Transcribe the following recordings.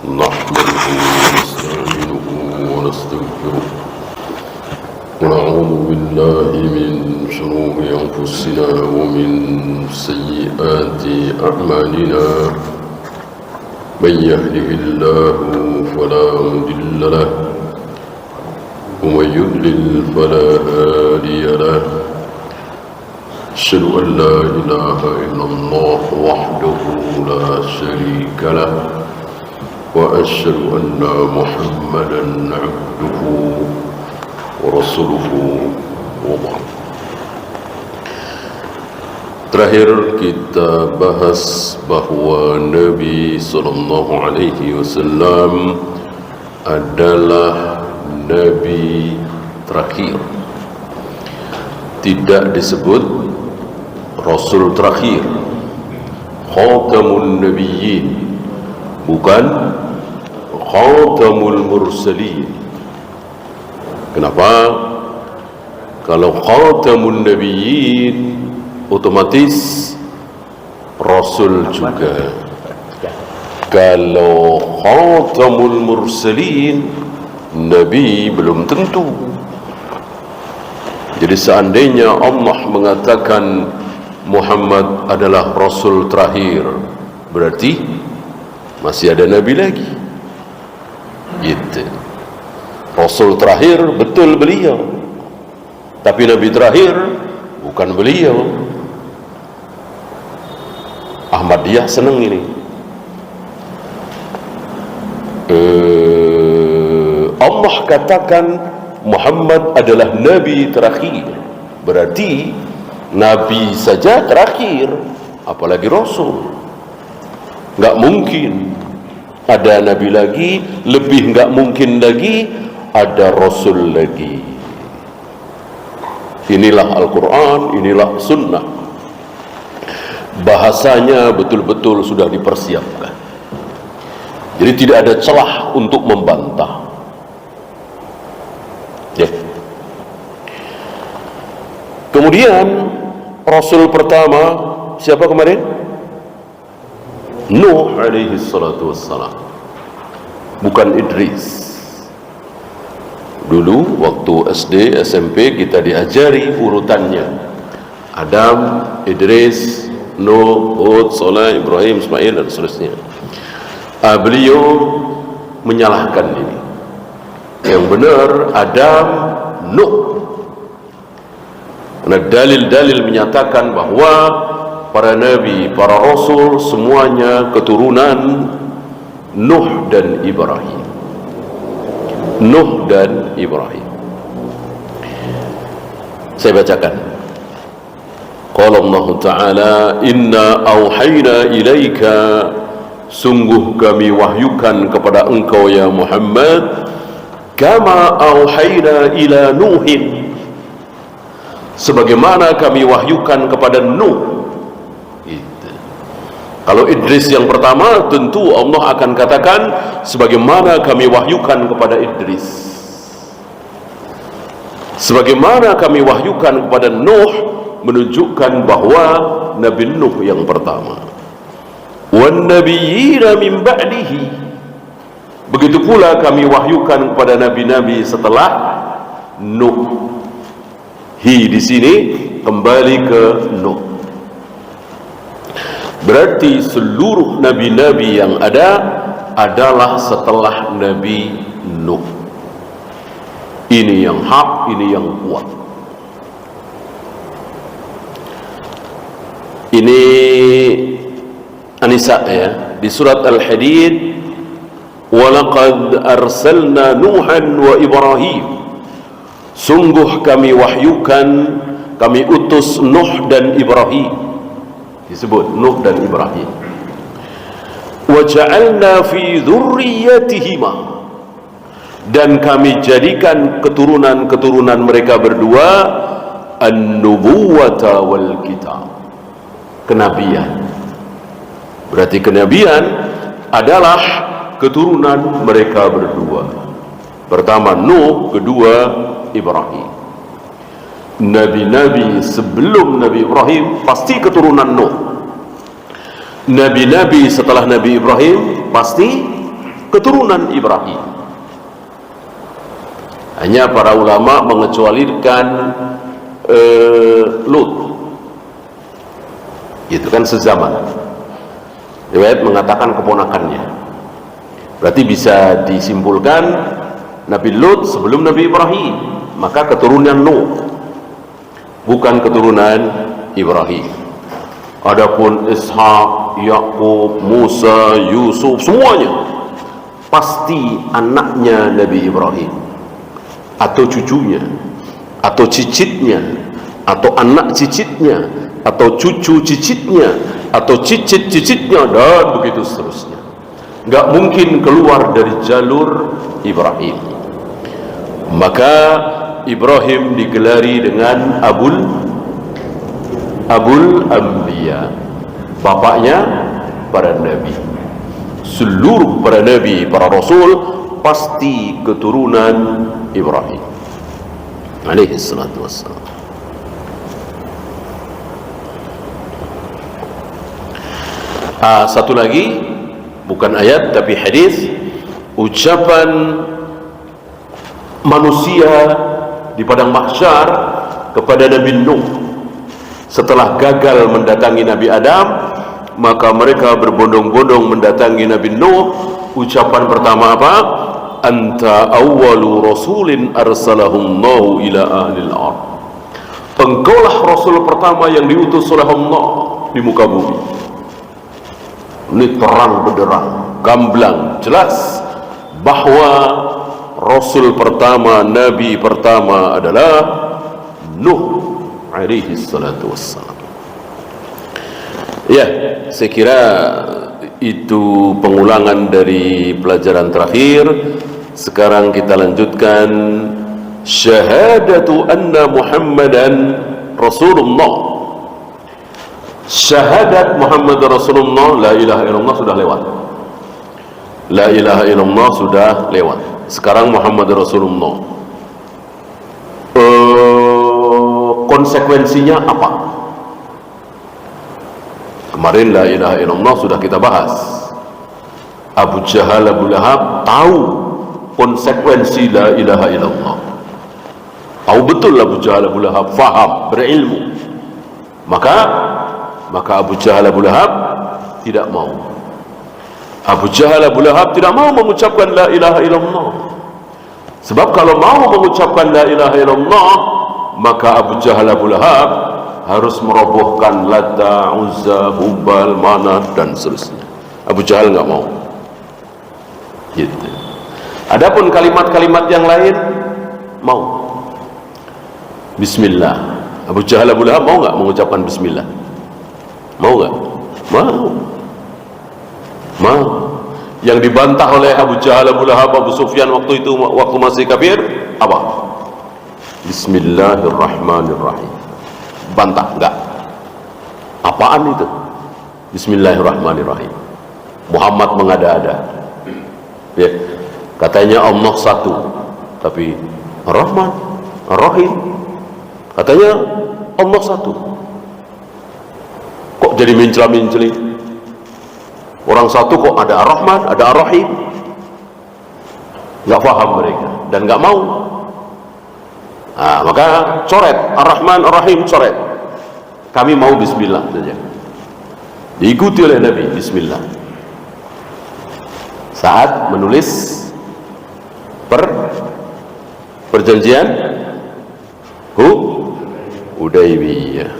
نحمده ونستعينه ونستغفره ونعوذ بالله من شرور أنفسنا ومن سيئات أعمالنا من يهده الله فلا مضل له ومن يضلل فلا هادي له أشهد أن لا إله إلا الله وحده لا شريك له وأشهد أن محمدا عبده ورسوله وبعد. Terakhir kita bahas bahwa Nabi SAW adalah Nabi terakhir. Tidak disebut Rasul terakhir, Khatamun Nabiyyin, bukan Khatamul Mursalin. Kenapa? Kalau Khatamun Nabiyyin otomatis Rasul juga. Kalau Khatamul Mursalin, Nabi belum tentu. Jadi seandainya Allah mengatakan Muhammad adalah Rasul terakhir, berarti masih ada Nabi lagi. Gitu. Rasul terakhir betul beliau, tapi Nabi terakhir bukan beliau. Ahmadiyah senang ini. Allah katakan Muhammad adalah Nabi terakhir, berarti Nabi saja terakhir, apalagi Rasul. Nggak mungkin ada Nabi lagi, lebih nggak mungkin lagi ada Rasul lagi. Inilah Al-Quran, inilah Sunnah. Bahasanya betul-betul sudah dipersiapkan. Jadi tidak ada celah untuk membantah. Ya. Kemudian Rasul pertama siapa kemarin? Nuh alaihi salatu wassalam, bukan Idris. Dulu waktu SD, SMP kita diajari urutannya: Adam, Idris, Nuh, Hud, Saleh, Ibrahim, Ismail dan seterusnya. Beliau menyalahkan ini. Yang benar Adam, Nuh. Karena dalil-dalil menyatakan bahwa para nabi, para rasul semuanya keturunan Nuh dan Ibrahim. Nuh dan Ibrahim. Saya bacakan. Qala Allah Ta'ala, "Inna auhayna ilaika", sungguh kami wahyukan kepada engkau ya Muhammad, kama auhayna ila Nuhin, sebagaimana kami wahyukan kepada Nuh. Kalau Idris yang pertama, tentu Allah akan katakan sebagaimana kami wahyukan kepada Idris. Sebagaimana kami wahyukan kepada Nuh, menunjukkan bahwa Nabi Nuh yang pertama. Wan nabiyyina min ba'dihi, begitu pula kami wahyukan kepada nabi-nabi setelah Nuh. Hi di sini kembali ke Nuh. Berarti seluruh nabi-nabi yang ada adalah setelah Nabi Nuh. Ini yang hak, ini yang kuat. Ini An-Nisa ya, di surat Al-Hadid, "Walaqad arsalna Nuhan wa Ibrahim", sungguh kami wahyukan, kami utus Nuh dan Ibrahim. Disebut Nuh dan Ibrahim. "Wa ja'alna fi dzurriyyatihima", dan kami jadikan keturunan-keturunan mereka berdua an-nubuwata wal kitab, kenabian. Berarti kenabian adalah keturunan mereka berdua. Pertama Nuh, kedua Ibrahim. Nabi-nabi sebelum Nabi Ibrahim pasti keturunan Nuh. Nabi-nabi setelah Nabi Ibrahim pasti keturunan Ibrahim. Hanya para ulama mengecualikan Lut, itu kan sezaman. Riwayat mengatakan keponakannya. Berarti bisa disimpulkan Nabi Lut sebelum Nabi Ibrahim, maka keturunan Nuh, bukan keturunan Ibrahim. Adapun Ishak, Yakub, Musa, Yusuf, semuanya pasti anaknya Nabi Ibrahim, atau cucunya, atau cicitnya, atau anak cicitnya, atau cucu cicitnya, atau cicit-cicitnya, dan begitu seterusnya. Nggak mungkin keluar dari jalur Ibrahim. Maka Ibrahim digelari dengan Abul Anbiya, bapaknya para nabi. Seluruh para nabi, para rasul pasti keturunan Ibrahim alaihi salatu wassalam. Satu lagi, bukan ayat tapi hadis, ucapan manusia di padang mahsyar kepada Nabi Nuh setelah gagal mendatangi Nabi Adam, maka mereka berbondong-bondong mendatangi Nabi Nuh. Ucapan pertama apa? Anta awwalu rasulin arsalahullahu ila ahlil ardh. Engkaulah rasul pertama yang diutus oleh Allah di muka bumi. Ini terang benderang, gamblang, jelas bahwa rasul pertama, nabi pertama adalah Nuh alaihi salatu wassalam. Ya, saya kira itu pengulangan dari pelajaran terakhir. Sekarang kita lanjutkan syahadatu anna Muhammadan Rasulullah. Syahadat Muhammad Rasulullah, la ilaha illallah sudah lewat. La ilaha illallah sudah lewat. Sekarang Muhammad Rasulullah. Konsekuensinya apa? Kemarin la ilaha illallah sudah kita bahas. Abu Jahal, Abu Lahab tahu konsekuensi la ilaha illallah. Tahu betul Abu Jahal, Abu Lahab, faham, berilmu. Maka Abu Jahal, Abu Lahab tidak mau. Abu Jahal, Abu Lahab tidak mau mengucapkan la ilaha illallah. Sebab kalau mau mengucapkan la ilaha illallah, maka Abu Jahal, Abu Lahab harus merobohkan Lata, Uzza, Hubal, Manat, dan seterusnya. Abu Jahal nggak mau. Gitu. Adapun kalimat-kalimat yang lain mau. Bismillah. Abu Jahal, Abu Lahab mau nggak mengucapkan Bismillah? Mau nggak? Mau. Yang dibantah oleh Abu Jahal, Abu Lahab, Abu Sufyan waktu itu, waktu masih kafir, apa? Bismillahirrahmanirrahim. Bantah, enggak. Apaan itu? Bismillahirrahmanirrahim. Muhammad mengada-ada. Ya, katanya Allah satu, tapi Ar-Rahman, Ar-Rahim. Katanya Allah satu. Kok jadi mencela-menceli? Orang satu kok ada Ar-Rahman, ada Ar-Rahim? Nggak paham mereka dan nggak mau. Maka coret Ar-Rahman, Ar-Rahim, coret. Kami mau Bismillah saja. Diikuti oleh Nabi Bismillah saat menulis perjanjian Hudaybiyah.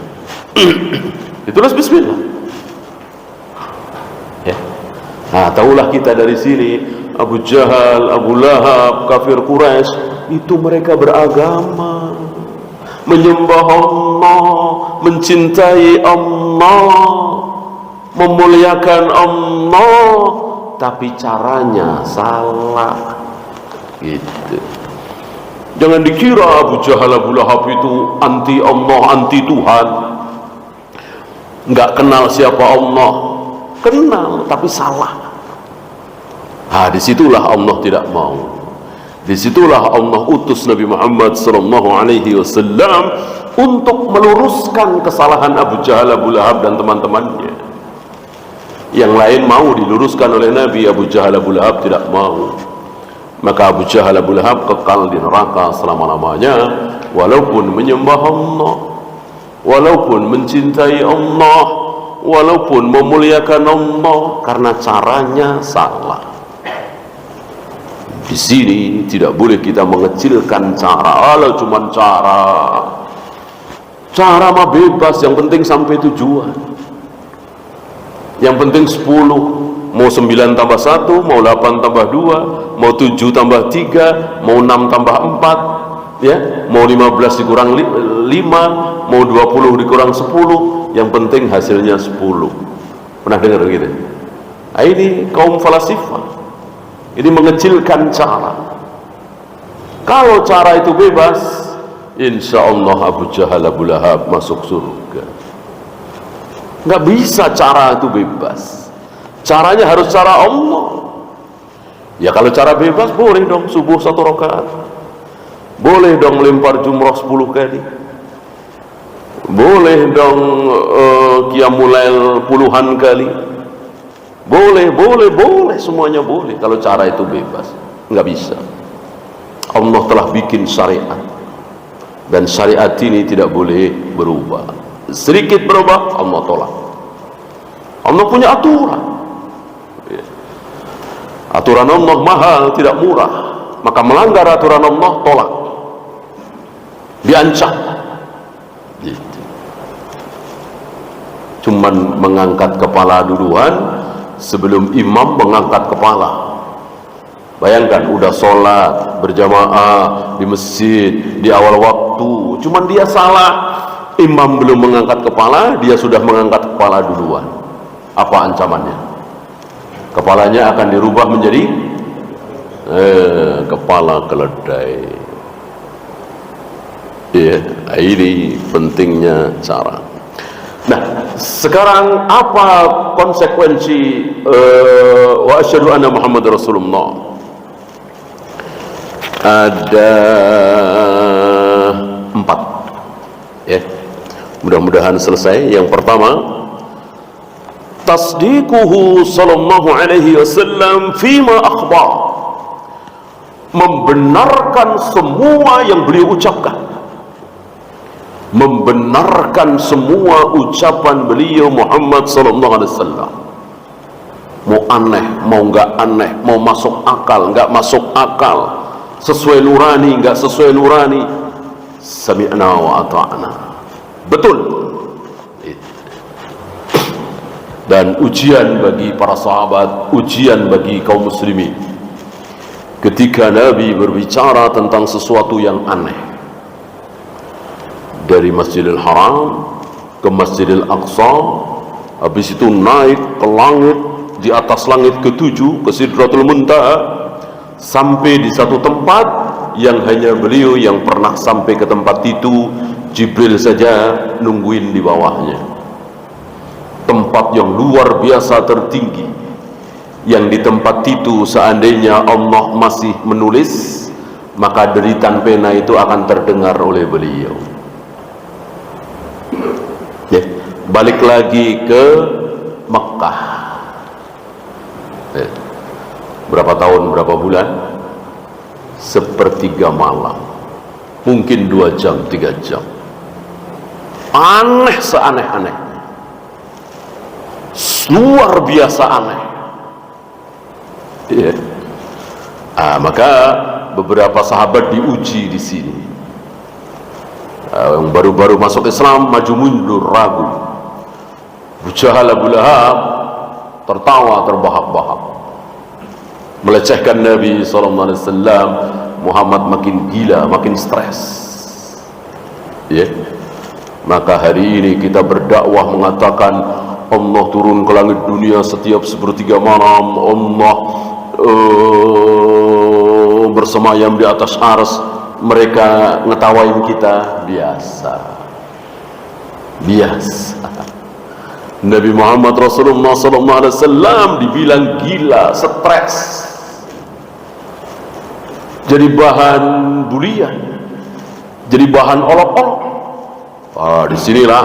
Ditulis Bismillah. Ya. Tahulah kita dari sini, Abu Jahal, Abu Lahab, kafir Quraisy, itu mereka beragama, menyembah Allah, mencintai Allah, memuliakan Allah, tapi caranya salah. Gitu. Jangan dikira Abu Jahal, Abu Lahab itu anti Allah, anti Tuhan, nggak kenal siapa Allah. Kenal tapi salah. Disitulah Allah tidak mau. Disitulah Allah utus Nabi Muhammad SAW untuk meluruskan kesalahan Abu Jahal, Abu Lahab dan teman-temannya. Yang lain mau diluruskan oleh Nabi. Abu Jahal, Abu Lahab tidak mau. Maka Abu Jahal, Abu Lahab kekal di neraka selama-lamanya, walaupun menyembah Allah, walaupun mencintai Allah, walaupun memuliakan Allah, karena caranya salah. Di sini tidak boleh kita mengecilkan cara. Kalau cuma cara mah bebas, yang penting sampai tujuan. Yang penting 10, mau 9 tambah 1, mau 8 tambah 2, mau 7 tambah 3, mau 6 tambah 4, ya, mau 15 dikurang 5, mau 20 dikurang 10, yang penting hasilnya 10. Pernah dengar gitu? Nah, ini kaum falasifah. Ini mengecilkan cara. Kalau cara itu bebas, insya Allah Abu Jahal, Abu Lahab masuk surga. Nggak bisa cara itu bebas. Caranya harus cara Allah. Ya kalau cara bebas boleh dong subuh 1 rakaat, boleh dong lempar jumrah 10 kali, boleh dong qiyamul lail puluhan kali, boleh, semuanya boleh kalau cara itu bebas. Nggak bisa. Allah telah bikin syariat, dan syariat ini tidak boleh berubah. Sedikit berubah, Allah tolak. Allah punya aturan. Aturan Allah mahal, tidak murah. Maka melanggar aturan Allah, tolak, diancam gitu. Cuman mengangkat kepala duluan sebelum imam mengangkat kepala. Bayangkan udah sholat berjamaah di masjid di awal waktu, cuman dia salah, imam belum mengangkat kepala, dia sudah mengangkat kepala duluan. Apa ancamannya? Kepalanya akan dirubah menjadi kepala keledai. Ya, ini pentingnya cara. Nah, sekarang apa konsekuensi wa asyhadu anna Muhammad Rasulullah? Ada 4, ya. Mudah-mudahan selesai. Yang pertama, tasdiquhu sallallahu alaihi wasallam fima akhbar, membenarkan semua yang beliau ucapkan, membenarkan semua ucapan beliau Muhammad sallallahu alaihi wasallam. Mau aneh, mau enggak aneh, mau masuk akal, enggak masuk akal, sesuai nurani, enggak sesuai nurani, sami'na wa ata'na. Betul. Dan ujian bagi para sahabat, ujian bagi kaum muslimin ketika Nabi berbicara tentang sesuatu yang aneh, dari Masjidil Haram ke Masjidil Aqsa, habis itu naik ke langit, di atas langit ke-7 ke Sidratul Muntaha, sampai di satu tempat yang hanya beliau yang pernah sampai ke tempat itu, Jibril saja nungguin di bawahnya. Tempat yang luar biasa tertinggi, yang di tempat itu seandainya Allah masih menulis, maka deritan pena itu akan terdengar oleh beliau. Ya, balik lagi ke Mekah. Ya. Berapa tahun, berapa bulan? Sepertiga malam, mungkin 2 jam, 3 jam. Aneh seaneh-aneh, luar biasa aneh. Ya. Maka beberapa sahabat diuji di sini. Yang baru-baru masuk Islam maju mundur, ragu. Abu Jahal, Abu Lahab tertawa terbahak-bahak, melecehkan Nabi SAW. Muhammad makin gila, makin stres. Ya. Maka hari ini kita berdakwah mengatakan Allah turun ke langit dunia setiap sepertiga malam, Allah bersemayam di atas ars. Mereka ngetawain kita, biasa. Nabi Muhammad Rasulullah SAW dibilang gila, stres, jadi bahan bulian, jadi bahan olok-olok. Disinilah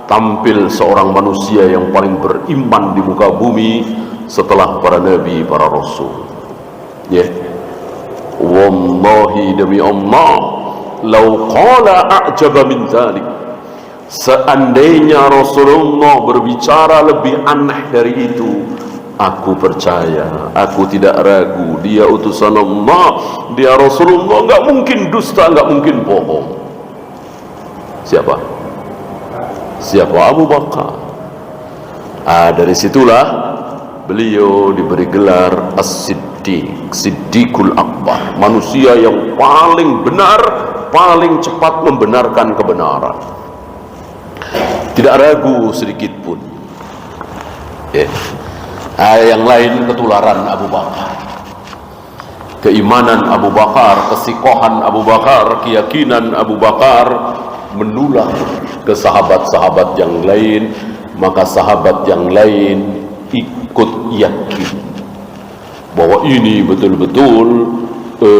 tampil seorang manusia yang paling beriman di muka bumi setelah para nabi, para rasul. Ya, wallahi demi Allah, lau qala a'jaba min dzalik, seandainya Rasulullah berbicara lebih aneh dari itu, aku percaya, aku tidak ragu, dia utusan Allah, dia Rasulullah, enggak mungkin dusta, enggak mungkin bohong. Siapa? Abu Bakar. Dari situlah beliau diberi gelar As-Siddiq, Siddiqul Akbar, manusia yang paling benar, paling cepat membenarkan kebenaran, tidak ragu sedikit pun. Yang lain ketularan Abu Bakar, keimanan Abu Bakar, kesikohan Abu Bakar, keyakinan Abu Bakar menular ke sahabat-sahabat yang lain, maka sahabat yang lain ikut yakin bahwa ini betul-betul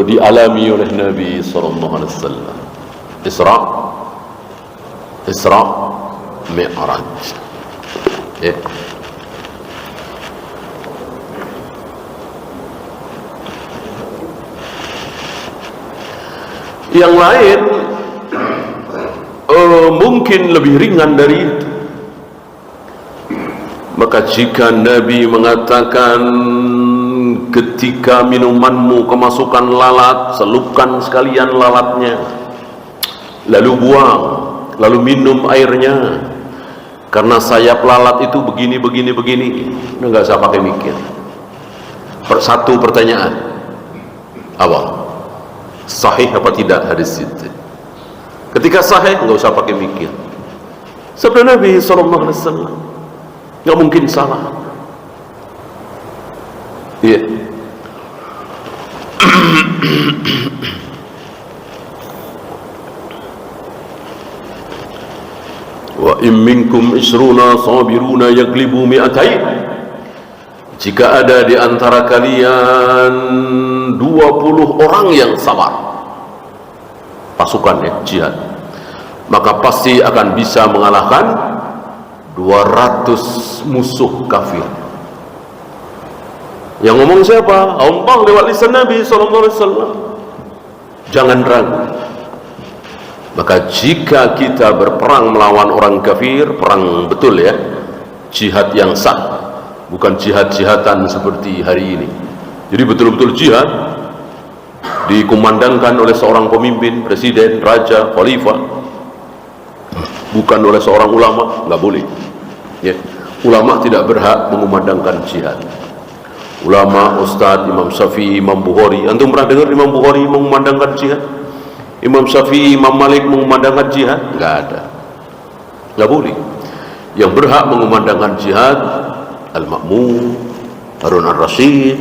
dialami oleh Nabi SAW. Isra Mi'raj. Yang lain mungkin lebih ringan dari itu. Maka jika Nabi mengatakan, ketika minumanmu kemasukan lalat, selupkan sekalian lalatnya, lalu buang, lalu minum airnya, karena sayap lalat itu begini, nggak usah pakai mikir. Satu pertanyaan, apa? Sahih apa tidak hadis itu? Ketika sahih, nggak usah pakai mikir. Sabda Nabi SAW, nggak mungkin salah. Iya. Wa in minkum isruna sabiruna yaglibu mi'atain. Jika ada di antara kalian 20 orang yang sabar, pasukan jihad, maka pasti akan bisa mengalahkan 200 musuh kafir. Yang ngomong siapa? Allah lewat lisan Nabi SAW. Jangan ragu. Maka jika kita berperang melawan orang kafir, perang betul ya, jihad yang sah, bukan jihad-jihatan seperti hari ini. Jadi betul-betul jihad dikumandangkan oleh seorang pemimpin, presiden, raja, khalifah, bukan oleh seorang ulama. Nggak boleh ya. Ulama tidak berhak mengumandangkan jihad. Ulama, ustadz, Imam Syafi'i, Imam Bukhari, antum pernah dengar Imam Bukhari mengumandangkan jihad? Imam Syafi'i, Imam Malik mengumandangkan jihad? Nggak ada, nggak boleh. Yang berhak mengumandangkan jihad Al-Ma'mun, Harun Ar-Rasyid,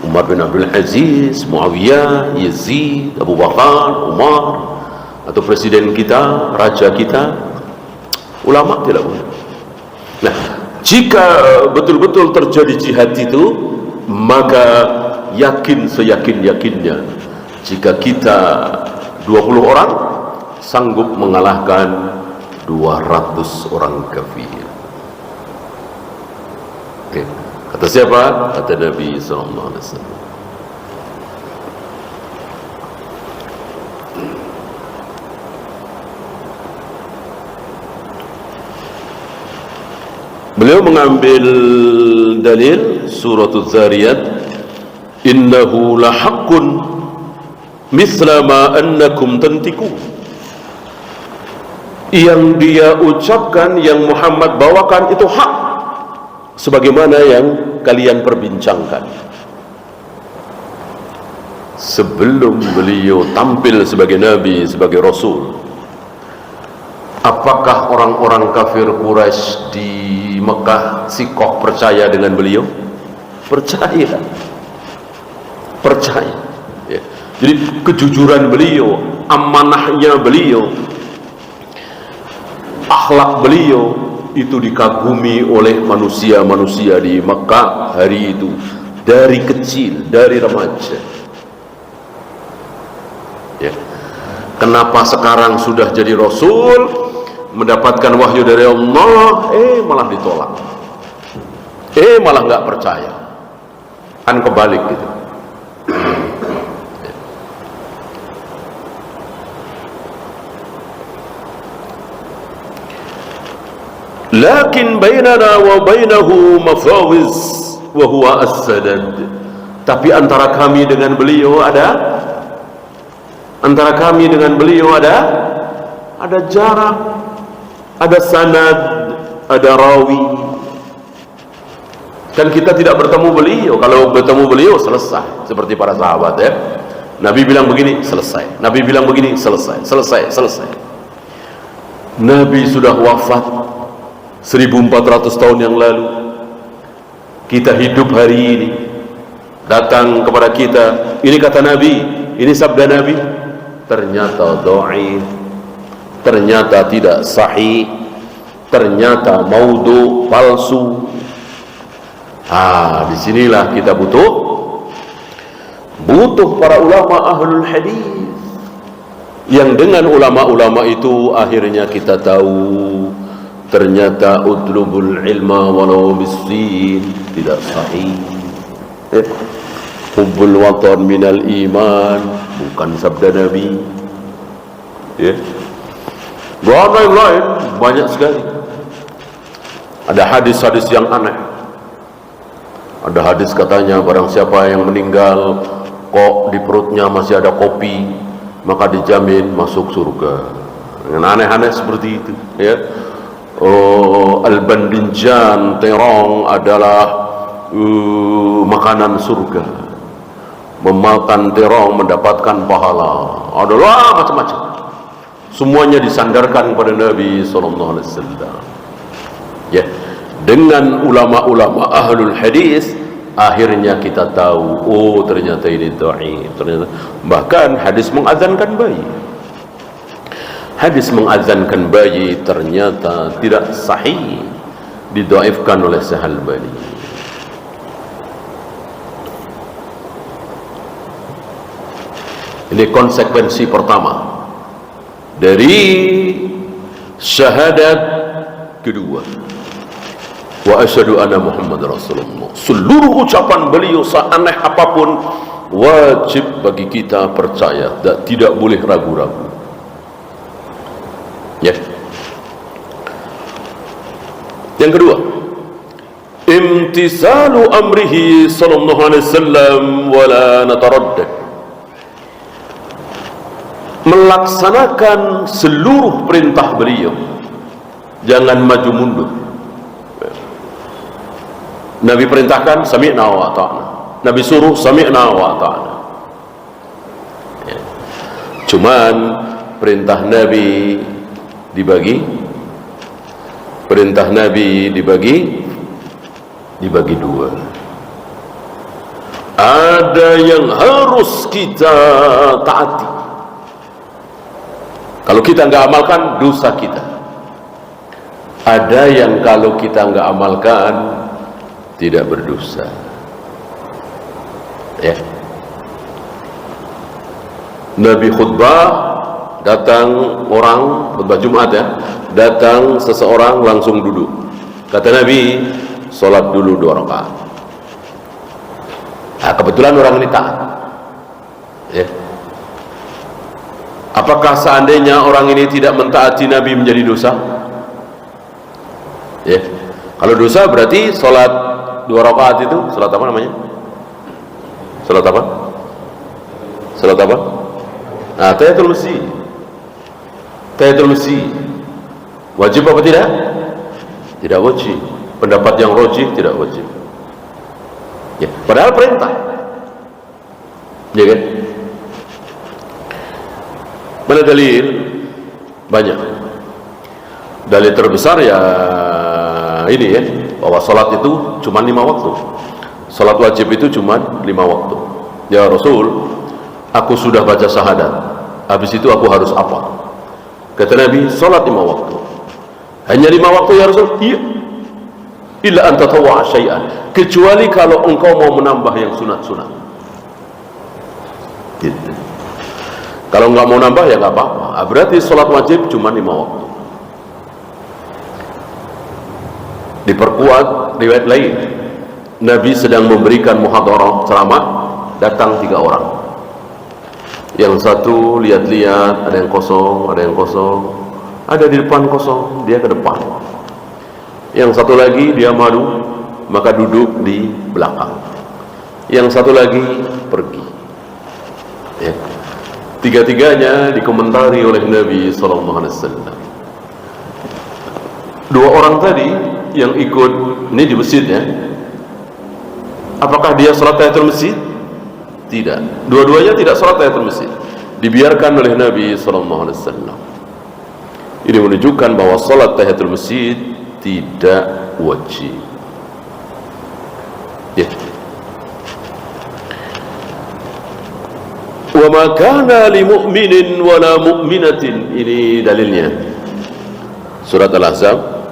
Umar bin Abdul Aziz, Muawiyah, Yazid, Abu Bakar, Umar, atau presiden kita, raja kita. Ulama tidak boleh. Nah, jika betul-betul terjadi jihad itu, maka yakin seyakin-yakinnya, jika kita 20 orang sanggup mengalahkan 200 orang kafir. Kata siapa? Kata Nabi SAW. Beliau mengambil dalil surah Az-Zariyat, innahu lahaqqun misla ma annakum tantiqun. Yang dia ucapkan, yang Muhammad bawakan itu hak, sebagaimana yang kalian perbincangkan. Sebelum beliau tampil sebagai Nabi, sebagai Rasul, apakah orang-orang kafir Quraisy di Mekah sikoh percaya dengan beliau? Percaya ya. Jadi kejujuran beliau, amanahnya beliau, akhlak beliau itu dikagumi oleh manusia-manusia di Mekah hari itu, dari kecil, dari remaja ya. Kenapa sekarang sudah jadi Rasul? mendapatkan wahyu dari Allah, malah ditolak, malah nggak percaya, kan kebalik gitu. Lakin bainana wa bainahu mafawiz wa huwa as-sadad. Tapi antara kami dengan beliau ada jarak, ada sanad, ada rawi. Kan kita tidak bertemu beliau. Kalau bertemu beliau selesai, seperti para sahabat ya. Nabi bilang begini, selesai. Nabi bilang begini, selesai. Nabi sudah wafat 1400 tahun yang lalu. Kita hidup hari ini, datang kepada kita, ini kata Nabi, ini sabda Nabi, ternyata dhaif, ternyata tidak sahih, ternyata maudhu, palsu. Disinilah kita butuh para ulama ahlul hadis, yang dengan ulama-ulama itu akhirnya kita tahu ternyata utlubul ilma walau bisin tidak sahih. Hubbul watan minal iman, bukan sabda Nabi. Doa yang lain banyak sekali. Ada hadis-hadis yang aneh. Ada hadis katanya barang siapa yang meninggal kok di perutnya masih ada kopi, maka dijamin masuk surga. Dengan aneh-aneh seperti itu ya. Al-bandinjan, terong adalah makanan surga. Memakan terong mendapatkan pahala. Adalah macam-macam. Semuanya disandarkan kepada Nabi SAW. Ya, dengan ulama-ulama ahlul hadis, akhirnya kita tahu, ternyata ini dhaif. Ternyata bahkan hadis mengazankan bayi. Hadis mengazankan bayi ternyata tidak sahih, didhaifkan oleh Syahalbani. Ini konsekuensi pertama dari syahadat kedua. Wa asyhadu anna Muhammad Rasulullah. Seluruh ucapan beliau seaneh apapun wajib bagi kita percaya, tidak boleh ragu-ragu. Ya. Yang kedua, imtisalu amrihi sallallahu alaihi wasallam wa la nataraddad. Melaksanakan seluruh perintah beliau, jangan maju mundur. Nabi perintahkan sami'na wa ata'na, Nabi suruh sami'na wa ata'na. Ya. Cuman perintah Nabi dibagi dua. Ada yang harus kita taati, kalau kita nggak amalkan dosa kita. Ada yang kalau kita nggak amalkan tidak berdosa. Ya. Nabi khutbah, datang orang, khutbah Jumat ya, datang seseorang langsung duduk. Kata Nabi, sholat dulu 2 rakaat. Kebetulan orang ini taat. Ya. Apakah seandainya orang ini tidak mentaati Nabi menjadi dosa? Ya. Kalau dosa berarti sholat 2 rakaat itu sholat apa namanya? Sholat apa? Sholat apa? Tahiyatul masjid. Tahiyatul masjid wajib apa tidak? Tidak wajib. Pendapat yang rajih tidak wajib. Ya, padahal perintah. Ya kan? Mana dalil? Banyak. Dalil terbesar ya ini ya, bahwa salat itu cuma 5 waktu. Salat wajib itu cuma 5 waktu. Ya Rasul, aku sudah baca syahadat, habis itu aku harus apa? Kata Nabi, salat 5 waktu. Hanya 5 waktu ya Rasul? Iya. Illa anta tatawwa' syai'an, kecuali kalau engkau mau menambah yang sunat-sunat. Gitu. Kalau enggak mau nambah ya enggak apa-apa. Berarti salat wajib cuma 5 waktu. Diperkuat riwayat lain, Nabi sedang memberikan muhadharah ceramah, datang 3 orang. Yang satu lihat-lihat, ada yang kosong, ada di depan kosong, dia ke depan. Yang satu lagi dia malu, maka duduk di belakang. Yang satu lagi pergi. Ya. Tiga-tiganya dikomentari oleh Nabi SAW. 2 orang tadi yang ikut ini di masjid ya, apakah dia sholat tahiyatul masjid? Tidak, dua-duanya tidak sholat tahiyatul masjid, dibiarkan oleh Nabi SAW. Ini menunjukkan bahwa sholat tahiyatul masjid tidak wajib ya. Wa ma kana li mu'minin wa la mu'minatin, ini dalilnya surat Al-Ahzab.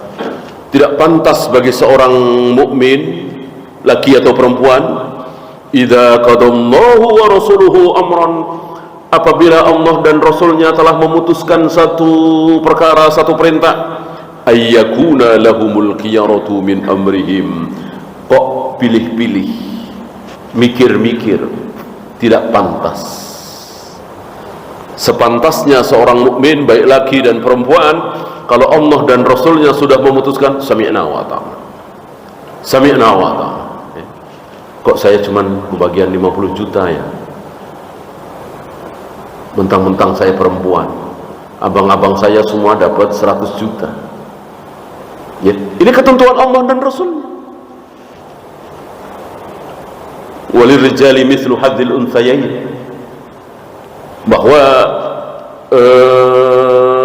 Tidak pantas bagi seorang mukmin, laki atau perempuan, idza qadallahu wa rasuluhu amran, apabila Allah dan Rasulnya telah memutuskan satu perkara, satu perintah, ayyakuna lahumul khiyaratu min amrihim, kok pilih-pilih, mikir-mikir, tidak pantas. Sepantasnya seorang mukmin, baik laki dan perempuan, kalau Allah dan Rasulnya sudah memutuskan, sami'na wa ta'ala, sami'na wa ta'ala. Kok saya cuman kebagian 50 juta ya, mentang-mentang saya perempuan, abang-abang saya semua dapat 100 juta ya. Ini ketentuan Allah dan Rasulnya. Walirrijali mithlu hadzil unthayain, bahwa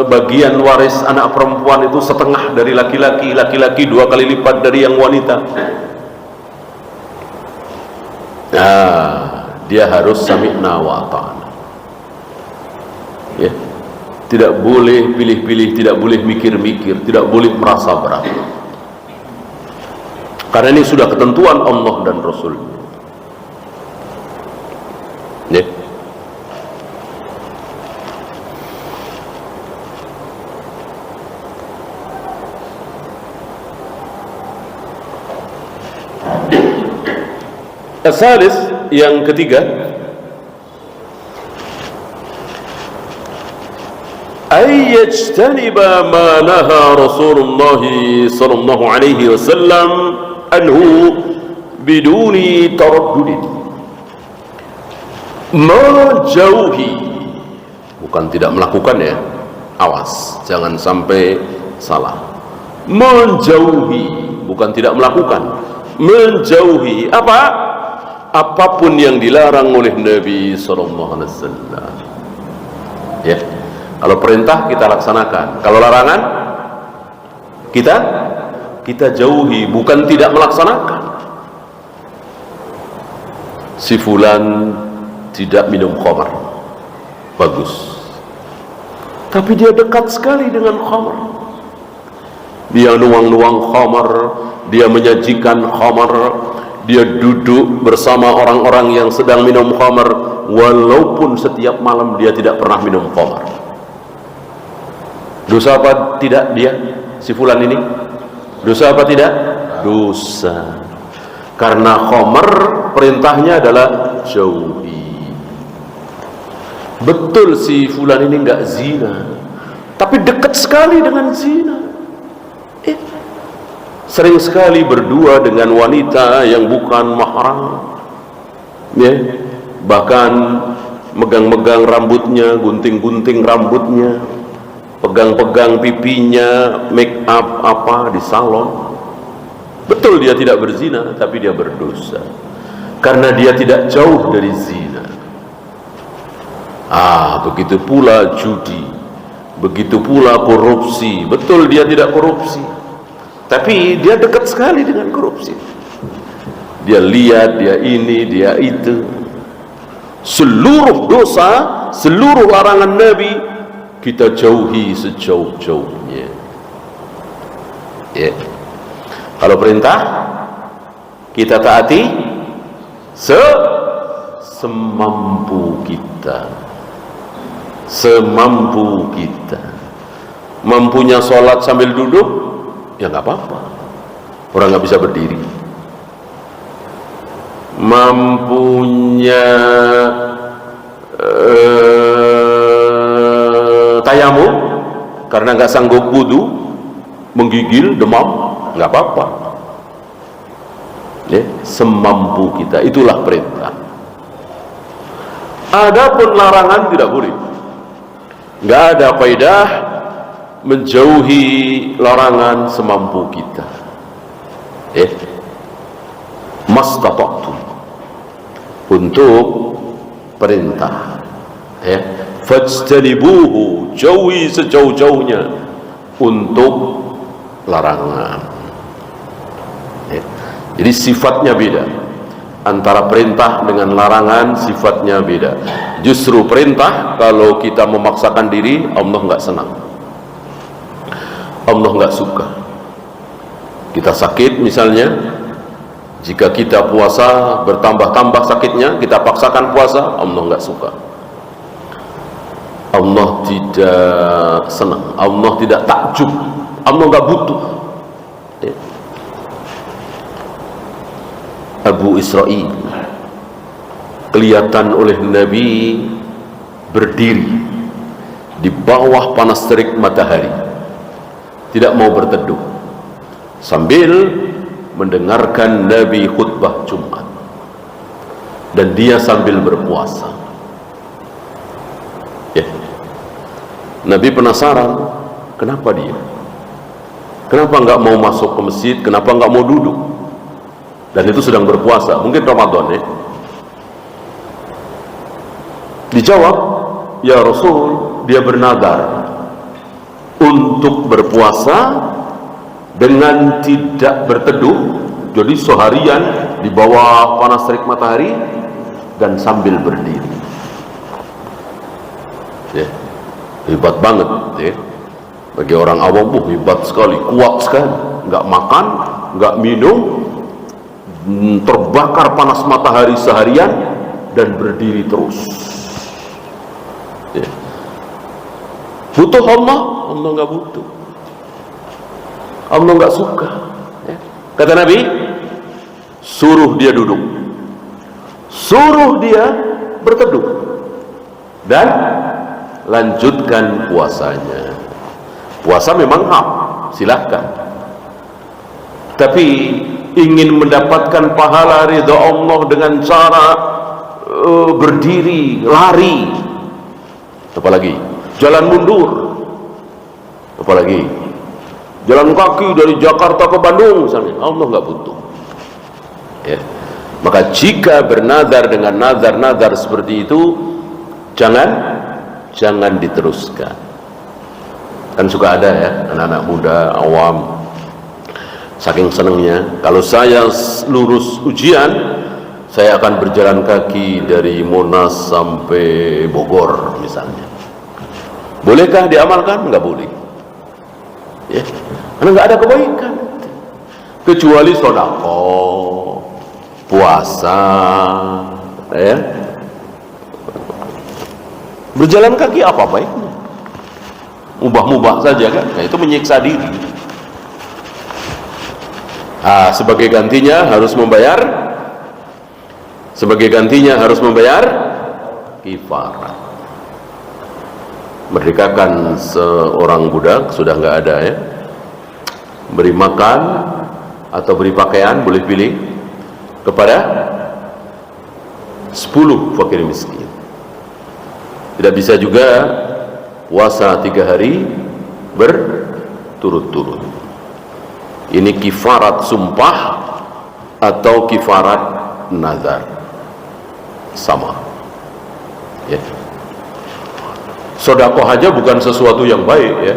bagian waris anak perempuan itu setengah dari laki-laki, laki-laki 2 kali lipat dari yang wanita. Nah, dia harus sami'na wa ta'ala ya. Tidak boleh pilih-pilih, tidak boleh mikir-mikir, tidak boleh merasa berat, karena ini sudah ketentuan Allah dan Rasul ya. Asalis, yang ketiga, ayyajtaniba ma naha Rasulullah sallallahu alaihi wasallam anhu biduni taraddud, menjauhi, bukan tidak melakukan ya, awas jangan sampai salah, menjauhi bukan tidak melakukan, menjauhi apa? Apapun yang dilarang oleh Nabi SAW ya. Kalau perintah kita laksanakan, kalau larangan kita jauhi, bukan tidak melaksanakan. Si fulan tidak minum khamar, bagus, tapi dia dekat sekali dengan khamar, dia nuang-nuang khamar, dia menyajikan khamar, dia duduk bersama orang-orang yang sedang minum khamar, walaupun setiap malam dia tidak pernah minum khamar. Dosa apa tidak dia, si fulan ini? Dosa apa tidak? Dosa. Karena khamar perintahnya adalah jauhi. Betul si fulan ini enggak zina, tapi dekat sekali dengan zina. Sering sekali berdua dengan wanita yang bukan mahram ya. Bahkan megang-megang rambutnya, gunting-gunting rambutnya, pegang-pegang pipinya, make up apa di salon. Betul dia tidak berzina, tapi dia berdosa karena dia tidak jauh dari zina. Begitu pula judi, begitu pula korupsi. Betul dia tidak korupsi, tapi dia dekat sekali dengan korupsi. Dia lihat, dia ini, dia itu. Seluruh dosa, seluruh larangan Nabi kita jauhi sejauh-jauhnya ya. Kalau perintah kita taati semampu kita, semampu kita. Mampunya sholat sambil duduk, ya nggak apa-apa. orang nggak bisa berdiri. Mampunya tayamum karena nggak sanggup wudu, menggigil, demam, nggak apa-apa. Ya, semampu kita, itulah perintah. Adapun larangan tidak boleh. Nggak ada faedah menjauhi larangan semampu kita. Mastata'tum untuk perintah. Fajtanibuhu, jauhi sejauh-jauhnya untuk larangan. Jadi sifatnya beda. Antara perintah dengan larangan sifatnya beda. Justru perintah kalau kita memaksakan diri, Allah nggak senang, Allah nggak suka. Kita sakit misalnya, jika kita puasa bertambah-tambah sakitnya, kita paksakan puasa, Allah nggak suka. Allah tidak senang, Allah tidak takjub, Allah nggak butuh. Abu Israil kelihatan oleh Nabi berdiri di bawah panas terik matahari, tidak mau berteduh sambil mendengarkan Nabi khutbah Jumat, dan dia sambil berpuasa. Nabi penasaran, kenapa dia? Kenapa nggak mau masuk ke masjid? Kenapa nggak mau duduk? Dan itu sedang berpuasa, mungkin Ramadan ya. Dijawab, ya Rasul, dia bernadar untuk berpuasa dengan tidak berteduh, jadi seharian di bawah panas terik matahari dan sambil berdiri. Hebat banget ya. Bagi orang awam, hebat sekali, kuat sekali, nggak makan, nggak minum, terbakar panas matahari seharian dan berdiri terus. Butuh Allah? Allah nggak butuh, Allah nggak suka. Kata Nabi, suruh dia duduk, suruh dia berteduh, dan lanjutkan puasanya. Puasa memang hak, silahkan, tapi ingin mendapatkan pahala ridha Allah dengan cara berdiri, lari, apalagi jalan mundur, apalagi jalan kaki dari Jakarta ke Bandung misalnya, Allah nggak butuh. Maka jika bernazar dengan nazar-nazar seperti itu, jangan diteruskan. Kan suka ada ya anak-anak muda awam, saking senangnya, kalau saya lulus ujian, saya akan berjalan kaki dari Monas sampai Bogor misalnya. Bolehkah diamalkan? Nggak boleh. Karena nggak ada kebaikan, kecuali sedekah, puasa, berjalan kaki apa baiknya? Mubah-mubah saja kan? Nah, itu menyiksa diri. Sebagai gantinya harus membayar, kifarat. Merdekakan seorang budak, sudah nggak ada ya. Beri makan atau beri pakaian, boleh pilih, kepada 10 fakir miskin. Tidak bisa juga puasa 3 hari berturut-turut. Ini kifarat sumpah atau kifarat nazar, sama ya. Sedekah aja bukan sesuatu yang baik ya.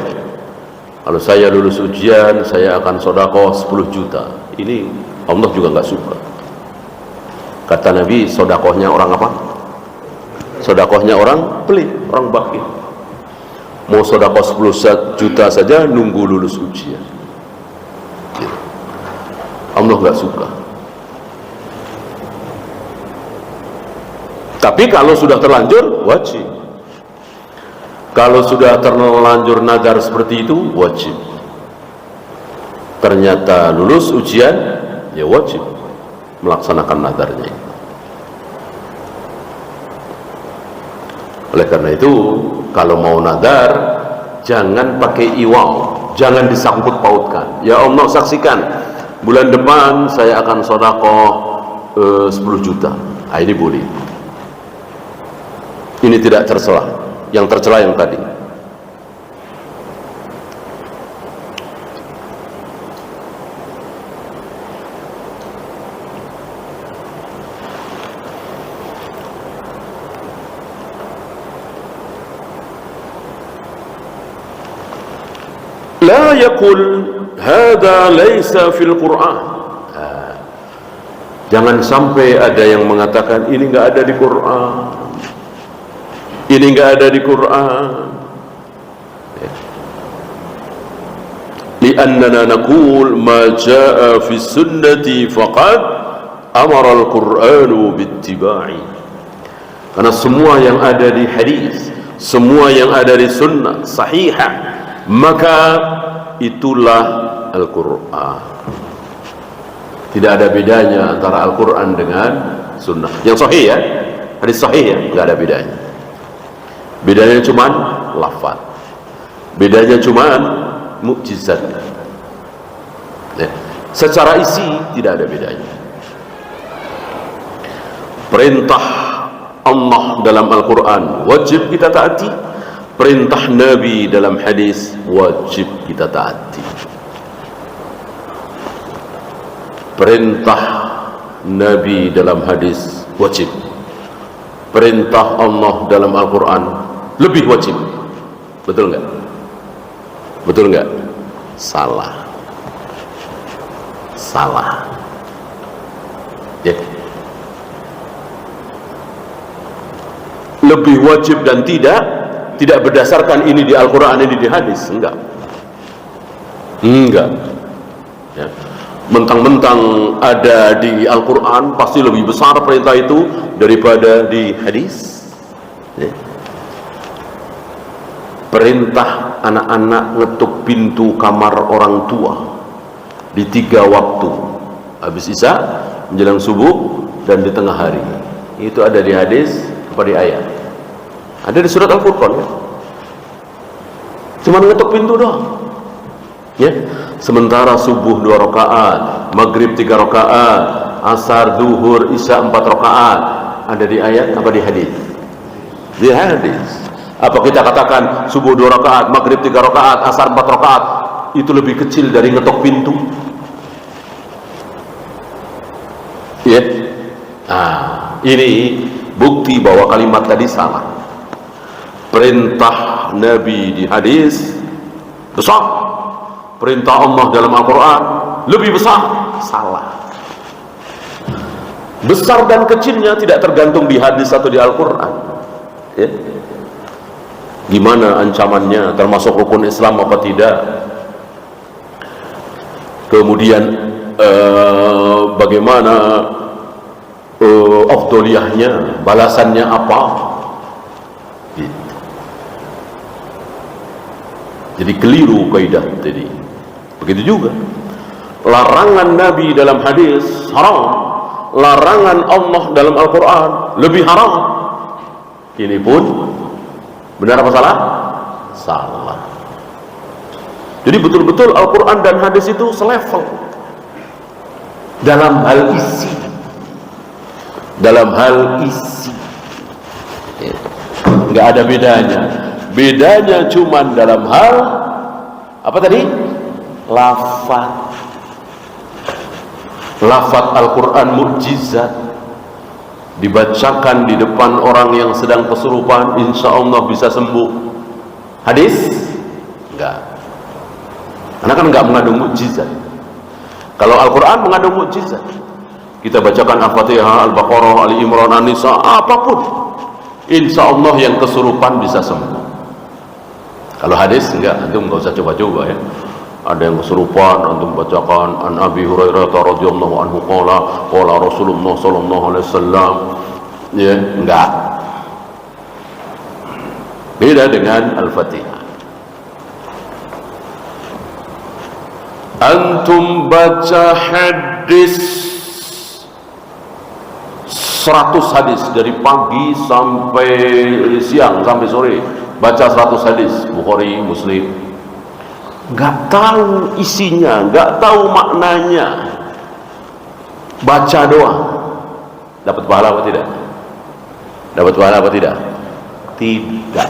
Kalau saya lulus ujian, saya akan sedekah 10 juta. Ini Allah juga nggak suka. Kata Nabi, sedekahnya orang apa? Sedekahnya orang pelit, orang bakhil. Mau sedekah 10 juta saja nunggu lulus ujian. Allah nggak suka. Tapi kalau sudah terlanjur, wajib. Kalau sudah terlanjur nazar seperti itu, wajib. ternyata lulus ujian, ya wajib melaksanakan nadarnya. Oleh karena itu, kalau mau nadar, jangan pakai iwal, jangan disangkut pautkan. Ya Allah, saksikan, bulan depan saya akan sedekah 10 juta. Nah, ini boleh. Ini tidak tercela. Yang tercela yang tadi. La yaqul hadza laisa fil Qur'an. Jangan sampai ada yang mengatakan ini enggak ada di Quran. Ini enggak ada di Quran. Li'annana naqul ma jaa'a fi sunnati faqad amara al-Qur'anu bittiba'i. Karena semua yang ada di hadis, semua yang ada di sunnah sahihah, maka itulah Al-Quran. Tidak ada bedanya antara Al-Quran dengan sunnah. Yang sahih ya, hadis sahih ya, tidak ada bedanya. Bedanya cuma lafaz, bedanya cuma mukjizat ya. Secara isi tidak ada bedanya. Perintah Allah dalam Al-Quran wajib kita taati, perintah Nabi dalam hadis wajib kita taati. Perintah Nabi dalam hadis wajib, perintah Allah dalam Al-Quran lebih wajib. Betul enggak? Betul enggak? Salah. Salah ya. Lebih wajib dan tidak berdasarkan ini di Al-Quran, ini di hadis. Enggak ya. Mentang-mentang ada di Al-Quran pasti lebih besar perintah itu daripada di hadis ya. Perintah anak-anak ngetuk pintu kamar orang tua di 3 waktu, habis isya, menjelang subuh, dan di tengah hari. Itu ada di hadis apa di ayat? Ada di surat Al-Furqan ya. Cuma ngetuk pintu doang ya. Sementara subuh 2 rakaat, maghrib 3 rakaat, asar, duhur, isya 4 rakaat. Ada di ayat apa di hadis? Di hadis. Apa kita katakan subuh 2 rakaat, maghrib 3 rakaat, asar 4 rakaat itu lebih kecil dari ngetok pintu? Ya. Nah, ini bukti bahwa kalimat tadi salah. Perintah Nabi di hadis besar, perintah Allah dalam Al-Quran lebih besar. Salah. Besar dan kecilnya tidak tergantung di hadis atau di Al-Quran ya. Gimana ancamannya, termasuk rukun Islam apa tidak, kemudian bagaimana afdoliyahnya, balasannya apa gitu. Jadi keliru kaidah tadi. Begitu juga larangan Nabi dalam hadis haram, larangan Allah dalam Al-Quran lebih haram. Ini pun benar apa salah? Salah. Jadi betul-betul Al-Quran dan hadis itu selevel dalam hal isi. Dalam hal isi nggak ada bedanya. Bedanya cuma dalam hal apa tadi? Lafaz. Lafaz Al-Quran mukjizat, dibacakan di depan orang yang sedang kesurupan, insya Allah bisa sembuh. Hadis enggak, karena kan enggak mengandung mukjizat. Kalau Al-Quran mengandung mukjizat, kita bacakan Al-Fatihah, Al-Baqarah, Ali Imran, An-Nisa, apapun, insya Allah yang kesurupan bisa sembuh. Kalau hadis enggak, antum enggak usah coba-coba ya. Ada yang kesurupan, antum bacakan An Abi Hurairah radhiyallahu anhu qala Rasulullah sallallahu alaihi wasallam ya, enggak. Beda dengan Al-Fatihah. Antum baca hadis 100 hadis dari pagi sampai siang sampai sore, baca 100 hadis Bukhari, Muslim, nggak tahu isinya, nggak tahu maknanya, baca doang, dapat pahala apa tidak? Dapat pahala apa tidak? Tidak.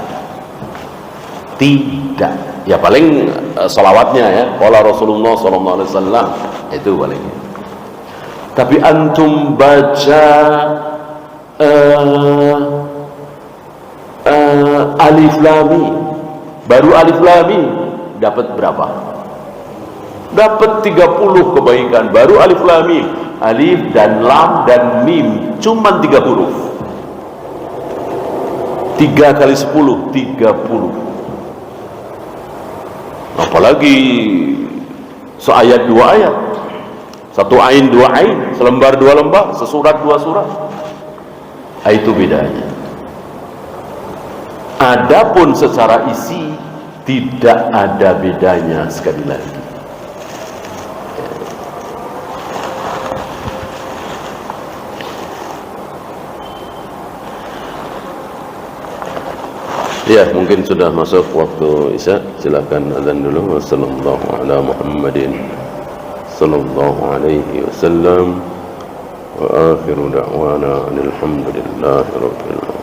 Tidak. Ya paling salawatnya ya, qala Rasulullah sallallahu alaihi wasallam, itu paling. Tapi antum baca alif lam mim, baru alif lam mim dapat berapa? Dapat 30 kebaikan. Baru alif lam mim, alif dan lam dan mim cuma 3 huruf. 3 kali 10 30. Apalagi seayat 2 ayat, 1 ain 2 ain, selembar 2 lembar, sesurat 2 surat. Itu bedanya. Adapun secara isi tidak ada bedanya sekali lagi. Ya, mungkin sudah masuk waktu Isya. Silakan azan dulu. Wassallallahu ala Muhammadin sallallahu alaihi wasallam wa akhiru da'wana alhamdulillahi rabbil alamin.